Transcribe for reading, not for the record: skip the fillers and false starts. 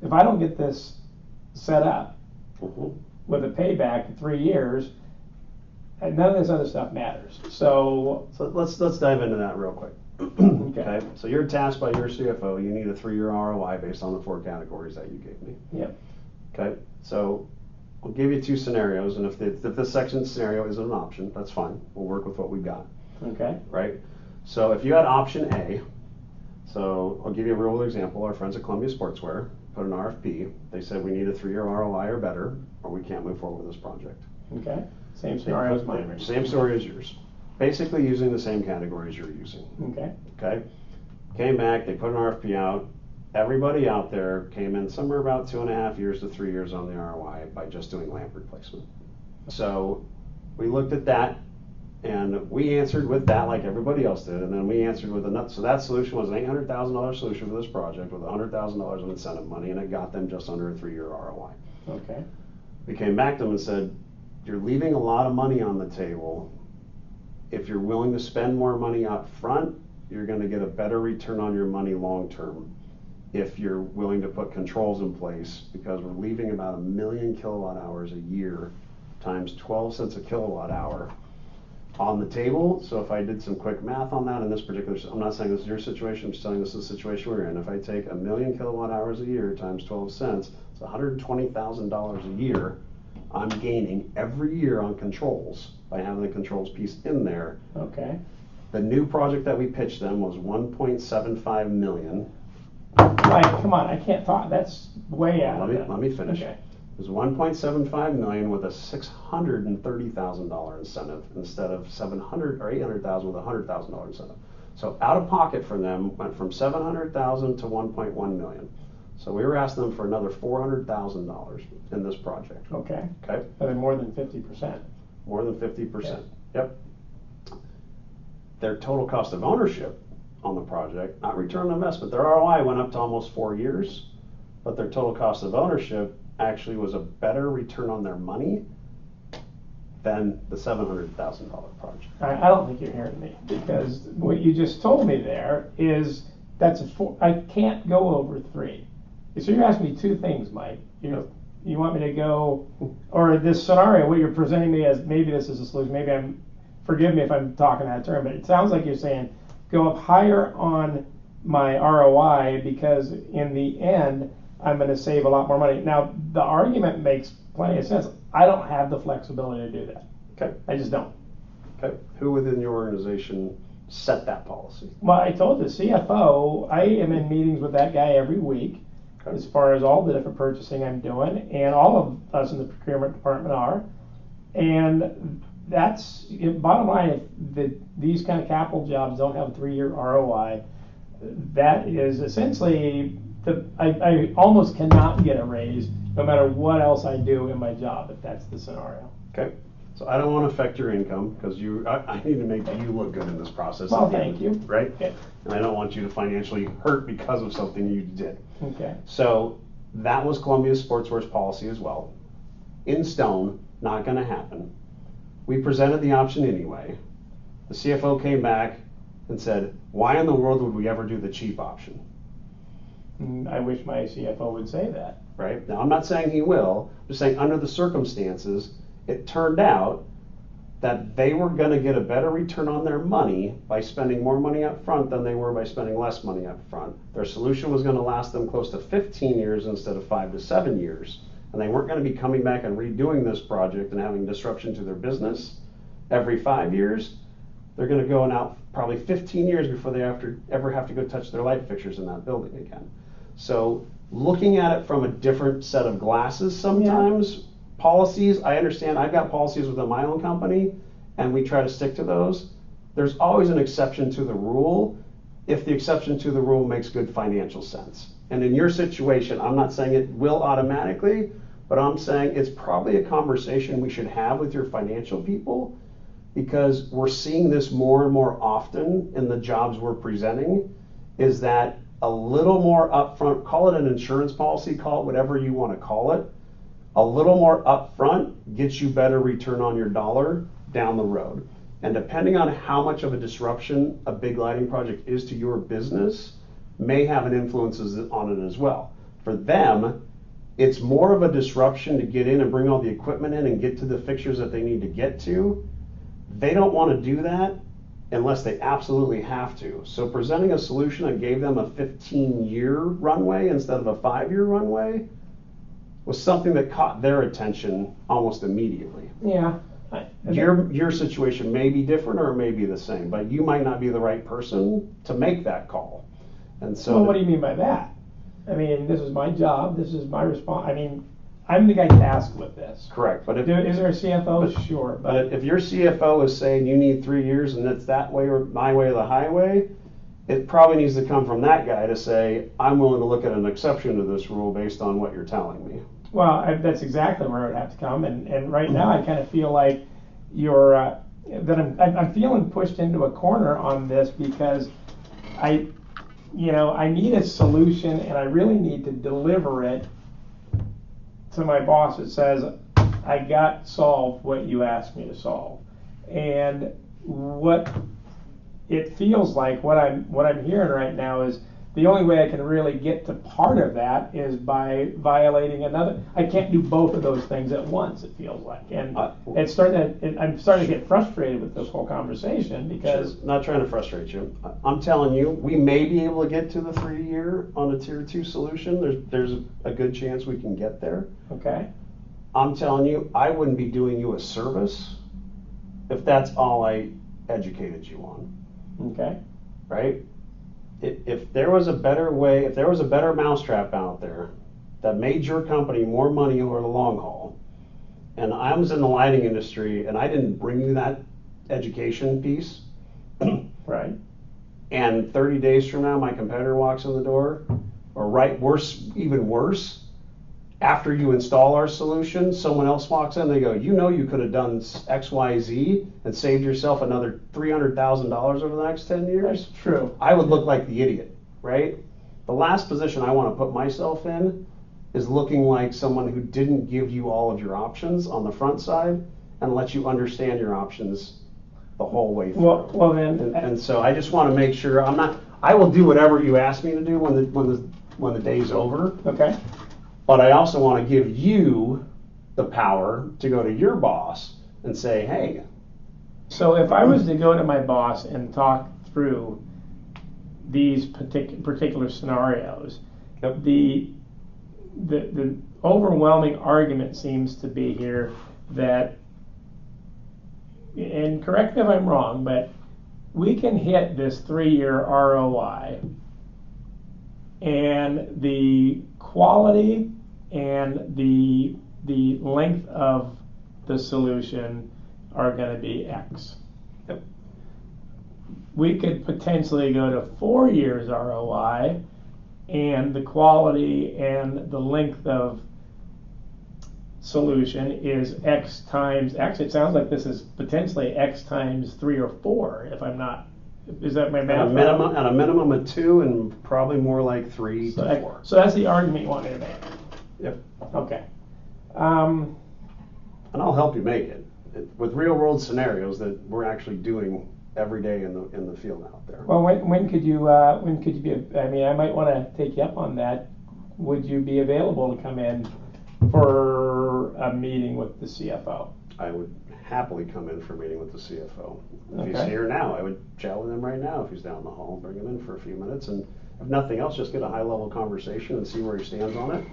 if I don't get this set up Mhm. with a payback in 3 years, and none of this other stuff matters. So let's dive into that real quick. Okay. So you're tasked by your CFO. You need a 3-year ROI based on the 4 categories that you gave me. Yep. Okay. So I'll give you 2 scenarios, and if this section scenario isn't an option, that's fine. We'll work with what we got. Okay. Right. So if you had option A, so I'll give you a real example. Our friends at Columbia Sportswear put an RFP. They said we need a 3-year ROI or better, or we can't move forward with this project. Okay. Same scenario as mine. Right? Same story as yours. Basically using the same categories you're using. Okay. Okay. Came back, they put an RFP out. Everybody out there came in somewhere about 2.5 years to 3 years on the ROI by just doing lamp replacement. So we looked at that and we answered with that like everybody else did, and then we answered with another. So that solution was an $800,000 solution for this project with $100,000 of incentive money, and it got them just under a 3-year ROI. Okay. We came back to them and said, you're leaving a lot of money on the table. If you're willing to spend more money up front, you're going to get a better return on your money long term. If you're willing to put controls in place, because we're leaving about 1 million kilowatt hours a year times 12 cents a kilowatt hour on the table. So if I did some quick math on that in this particular, I'm not saying this is your situation, I'm just saying this is the situation we're in. If I take 1 million kilowatt hours a year times 12 cents, it's $120,000 a year I'm gaining every year on controls by having the controls piece in there. Okay. The new project that we pitched them was 1.75 million. Like, come on, I can't talk. That's way out. Let me finish. Okay. It was 1.75 million with a $630,000 incentive instead of 700 or 800,000 with a $100,000 incentive. So out of pocket for them went from 700,000 to 1.1 million. So we were asking them for another $400,000 in this project. Okay. Okay. And then more than 50%. More than 50%. Yep. Their total cost of ownership on the project, not return on investment, their ROI went up to almost 4 years, but their total cost of ownership actually was a better return on their money than the $700,000 project. I don't think you're hearing me, because what you just told me there is that's I can't go over 3. So you're asking me 2 things, Mike. You want me to go, or this scenario, what you're presenting me as, maybe this is a solution, forgive me if I'm talking that term, but it sounds like you're saying go up higher on my ROI because in the end, I'm going to save a lot more money. Now, the argument makes plenty of sense. I don't have the flexibility to do that. Okay. I just don't. Okay. Who within your organization set that policy? Well, I told the CFO, I am in meetings with that guy every week as far as all the different purchasing I'm doing, and all of us in the procurement department are. And that's, bottom line, if these kind of capital jobs don't have a 3-year ROI, that is essentially, I almost cannot get a raise no matter what else I do in my job if that's the scenario. Okay. So I don't want to affect your income because I need to make you look good in this process. Well, thank you. Right? Okay. And I don't want you to financially hurt because of something you did. Okay. So that was Columbia Sportswear's policy as well. In stone, not going to happen. We presented the option anyway. The CFO came back and said, why in the world would we ever do the cheap option? I wish my CFO would say that. Right? Now, I'm not saying he will. I'm just saying under the circumstances, it turned out that they were going to get a better return on their money by spending more money up front than they were by spending less money up front. Their solution was going to last them close to 15 years instead of 5 to 7 years. And they weren't going to be coming back and redoing this project and having disruption to their business every 5 years. They're going to go out probably 15 years before they ever have to go touch their light fixtures in that building again. So looking at it from a different set of glasses sometimes, policies, I understand, I've got policies within my own company and we try to stick to those. There's always an exception to the rule if the exception to the rule makes good financial sense. And in your situation, I'm not saying it will automatically, but I'm saying it's probably a conversation we should have with your financial people, because we're seeing this more and more often in the jobs we're presenting, is that a little more upfront, call it an insurance policy, call it whatever you want to call it, a little more upfront gets you better return on your dollar down the road. And depending on how much of a disruption a big lighting project is to your business, may have an influence on it as well. For them, it's more of a disruption to get in and bring all the equipment in and get to the fixtures that they need to get to. They don't want to do that unless they absolutely have to. So presenting a solution that gave them a 15-year runway instead of a 5-year runway was something that caught their attention almost immediately. Yeah. Your situation may be different or it may be the same, but you might not be the right person to make that call. And so, well, what do you mean by that? I mean, this is my job. This is my response. I mean, I'm the guy tasked with this. correct, but if, Is there a CFO? Sure, but if your CFO is saying you need 3 years and it's that way or my way or the highway, it probably needs to come from that guy to say, I'm willing to look at an exception to this rule based on what you're telling me. well, that's exactly where it would have to come. And right now, I kind of feel like you're that I'm feeling pushed into a corner on this because I need a solution and I really need to deliver it to my boss that says, I got solved what you asked me to solve. And what it feels like, what I'm hearing right now is the only way I can really get to part of that is by violating another. I can't do both of those things at once, it feels like. And I'm starting to get frustrated with this whole conversation because... Sure. Not trying to frustrate you. I'm telling you, we may be able to get to the 3-year on a tier 2 solution. There's a good chance we can get there. Okay. I'm telling you, I wouldn't be doing you a service if that's all I educated you on. Okay. Right? If there was a better way, if there was a better mousetrap out there that made your company more money over the long haul, and I was in the lighting industry and I didn't bring you that education piece, Right. and 30 days from now my competitor walks in the door, or even worse, after you install our solution, someone else walks in, they go, you could have done X, Y, Z and saved yourself another $300,000 over the next 10 years. That's true. I would look like the idiot, right? The last position I want to put myself in is looking like someone who didn't give you all of your options on the front side and let you understand your options the whole way through. Well then, And so I just want to make sure I will do whatever you ask me to do when the day's over. okay. But I also want to give you the power to go to your boss and say, hey. So if I was to go to my boss and talk through these particular scenarios, Yep. the overwhelming argument seems to be here that, and correct me if I'm wrong, but we can hit this 3-year ROI and the quality and the length of the solution are going to be X. Yep. We could potentially go to 4 years ROI and the quality and the length of solution is X times, actually it sounds like this is potentially X times 3 or 4 if I'm not, is that my math? At a minimum of 2 and probably more like 3 to 4. So that's the argument you want me to make? Yep. Okay. And I'll help you make it with real world scenarios that we're actually doing every day in the field out there. Well, when could you be, I mean, I might want to take you up on that. Would you be available to come in for a meeting with the CFO? I would happily come in for a meeting with the CFO. If he's Okay. here now, I would chat with him right now. If he's down the hall, bring him in for a few minutes, and if nothing else, just get a high level conversation and see where he stands on it.